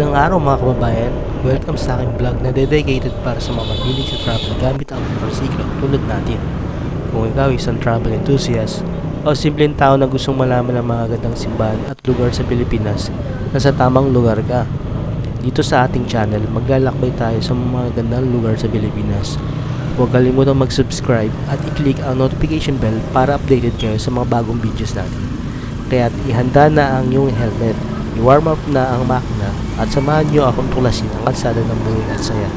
Magandang araw mga kababayan. Welcome sa aking vlog na dedicated para sa mga mahilig sa travel gamit ang motorsiklo tulad natin. Kung ikaw isang travel enthusiast o simpleng tao na gustong malaman ang mga gandang simbahan at lugar sa Pilipinas, nasa tamang lugar ka. Dito sa ating channel, maglalakbay tayo sa mga gandang lugar sa Pilipinas. Huwag kalimutang mag-subscribe at i-click ang notification bell para updated kayo sa mga bagong videos natin. Kaya't ihanda na ang iyong helmet, i-warm up na ang makina at samahan nyo akong tuklasin ang kalsada ng buhay at saya.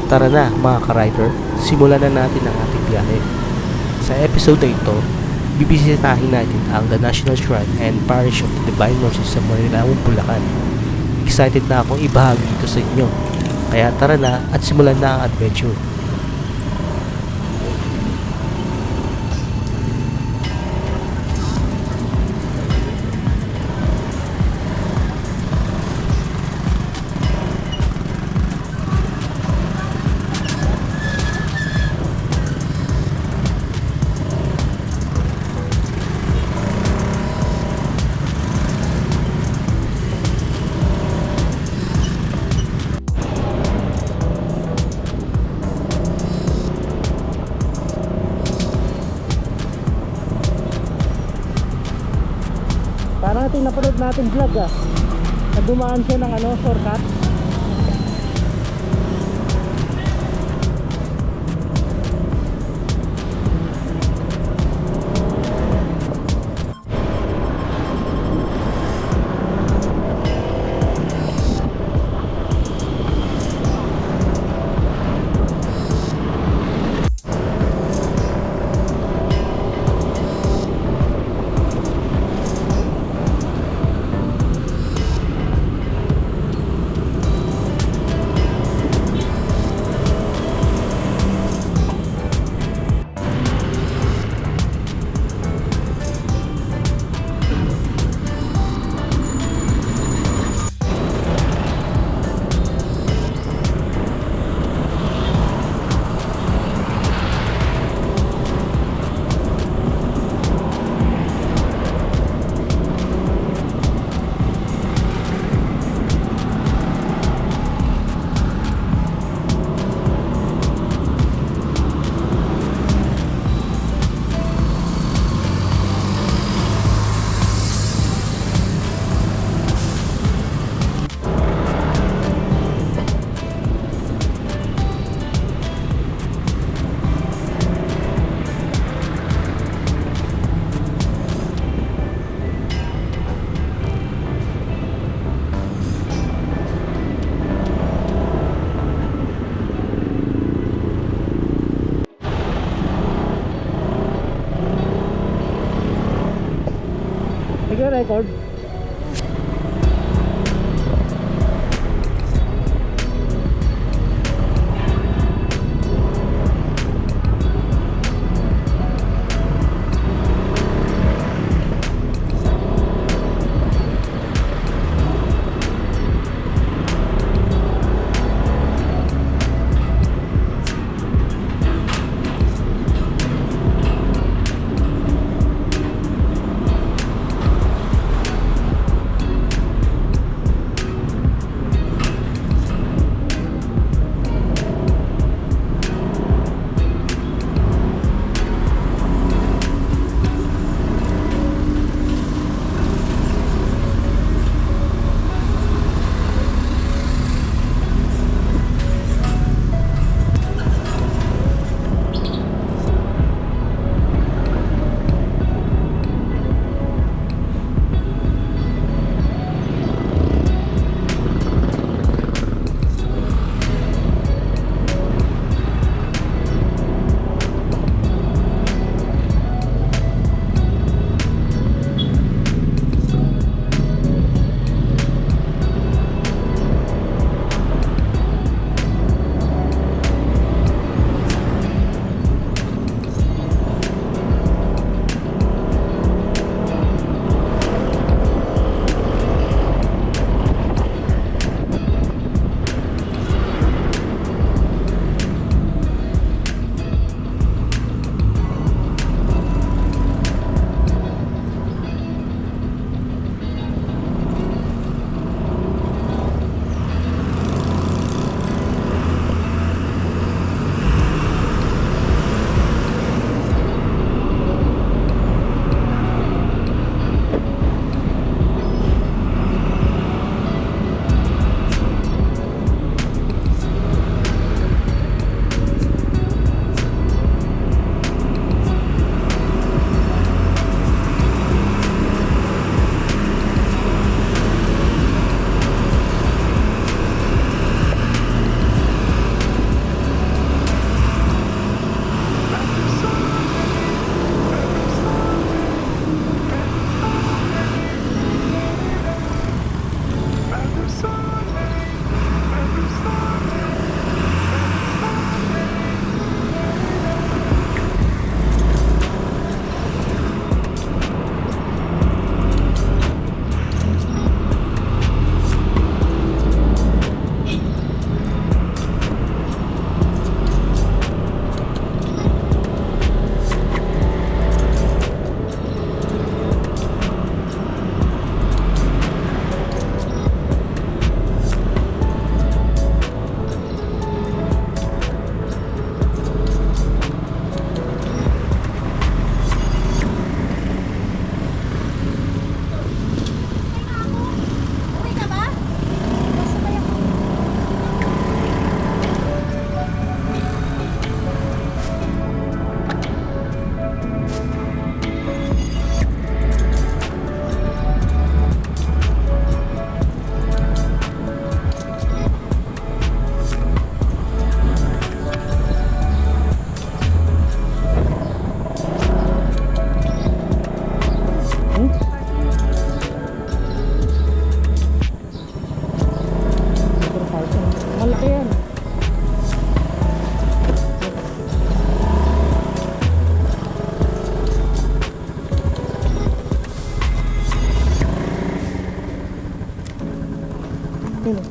Tara na mga ka-rider, simulan na natin ang ating biyahe. Sa episode na ito, bibisitahin natin ang The National Shrine and Parish of the Divine Mercy sa Marilao, Bulacan. Excited na akong ibahagi ito sa inyo. Kaya tara na at simulan na ang adventure. Parang ito yung napanood natin vlog na dumaan siya ng shortcut. Nag-record? Ayan. Yun.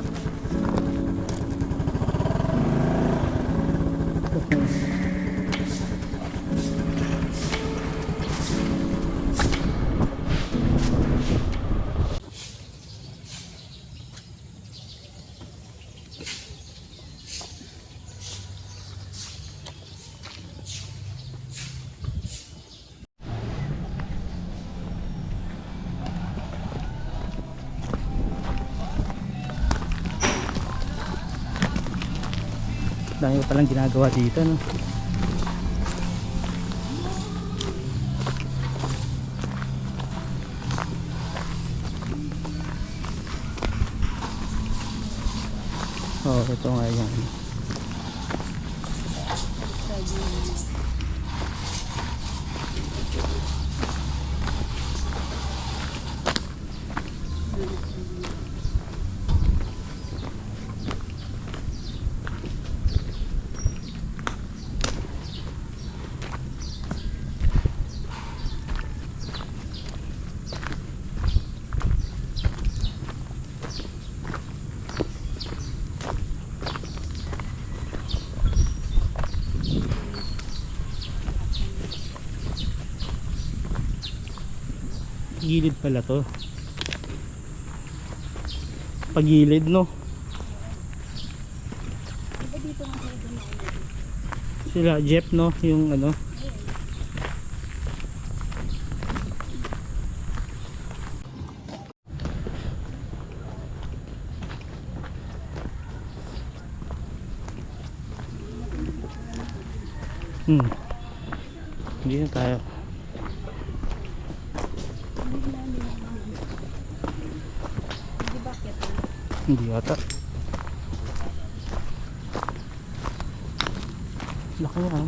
Dami pa palang ginagawa dito, no? Oh, ito nga yan. Gilid pala to. Pagilid, no? Sila Jeff, no? Yung ano. Hindi na tayo. Hindi ata. Laki na, ah.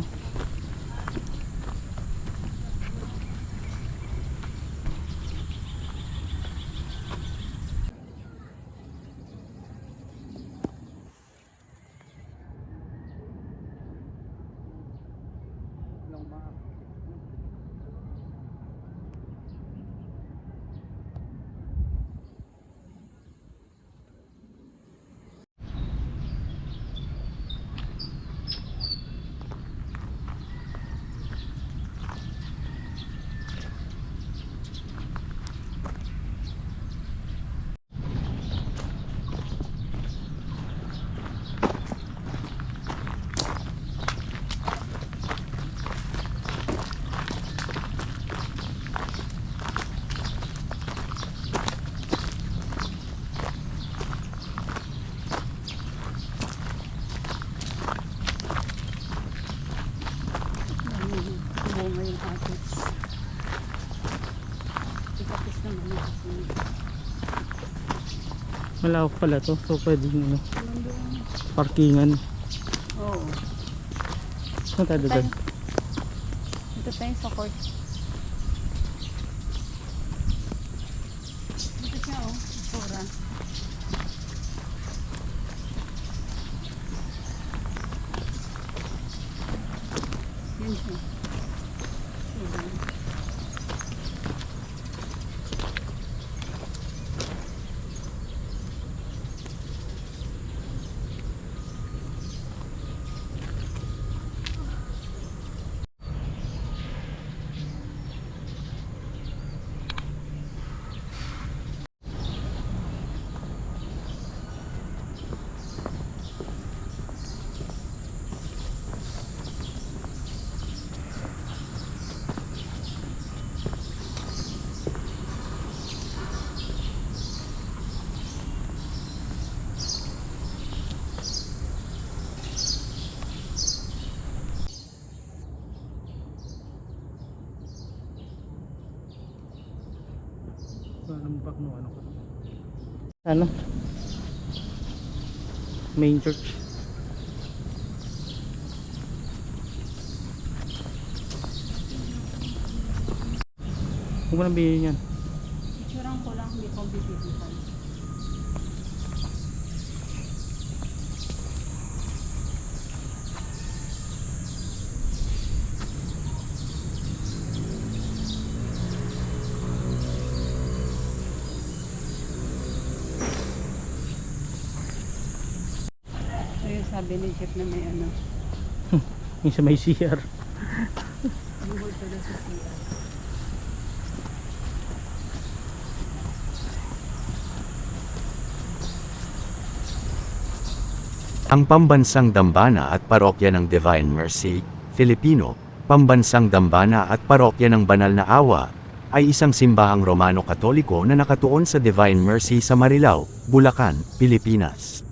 Malawak pala to, so pwedeng ano, parkingan. Oo. Saan tayo doon? Ito tayo sa court. Ito siya, oh. Pura. Yan siya. Ano? Main church. Huwag mo nang bilhin yan. Picturean ko lang, hindi ko bibigyan. sabi ni Jeff na may ano. Yung sa may CR. Bukod pala sa CR. Ang Pambansang Dambana at Parokya ng Divine Mercy, Filipino, Pambansang Dambana at Parokya ng Banal na Awa, ay isang simbahang Romano-Katoliko na nakatuon sa Divine Mercy sa Marilao, Bulacan, Pilipinas.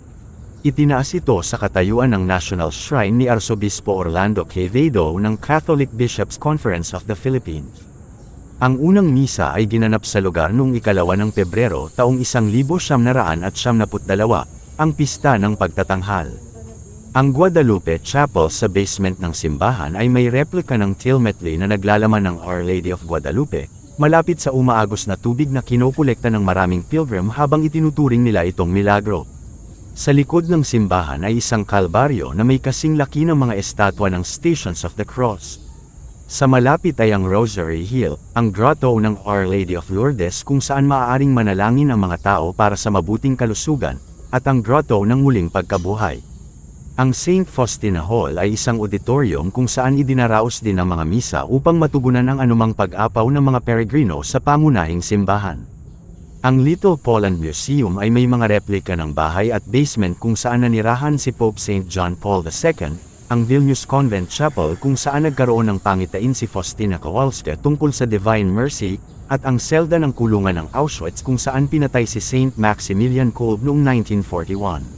Itinaas ito sa katayuan ng National Shrine ni Arsobispo Orlando Quevedo ng Catholic Bishops' Conference of the Philippines. Ang unang misa ay ginanap sa lugar noong 2 ng Pebrero taong 1972, ang pista ng pagtatanghal. Ang Guadalupe Chapel sa basement ng simbahan ay may replika ng Tilmetli na naglalaman ng Our Lady of Guadalupe, malapit sa umaagos na tubig na kinokolekta ng maraming pilgrim habang itinuturing nila itong milagro. Sa likod ng simbahan ay isang kalbaryo na may kasing laki ng mga estatwa ng Stations of the Cross. Sa malapit ay ang Rosary Hill, ang grotto ng Our Lady of Lourdes kung saan maaaring manalangin ang mga tao para sa mabuting kalusugan, at ang grotto ng muling pagkabuhay. Ang St. Faustina Hall ay isang auditorium kung saan idinaraos din ang mga misa upang matugunan ang anumang pag-apaw ng mga peregrino sa pangunahing simbahan. Ang Little Poland Museum ay may mga replika ng bahay at basement kung saan nanirahan si Pope St. John Paul II, ang Vilnius Convent Chapel kung saan nagkaroon ng pangitain si Faustina Kowalska tungkol sa Divine Mercy, at ang selda ng kulungan ng Auschwitz kung saan pinatay si St. Maximilian Kolbe noong 1941.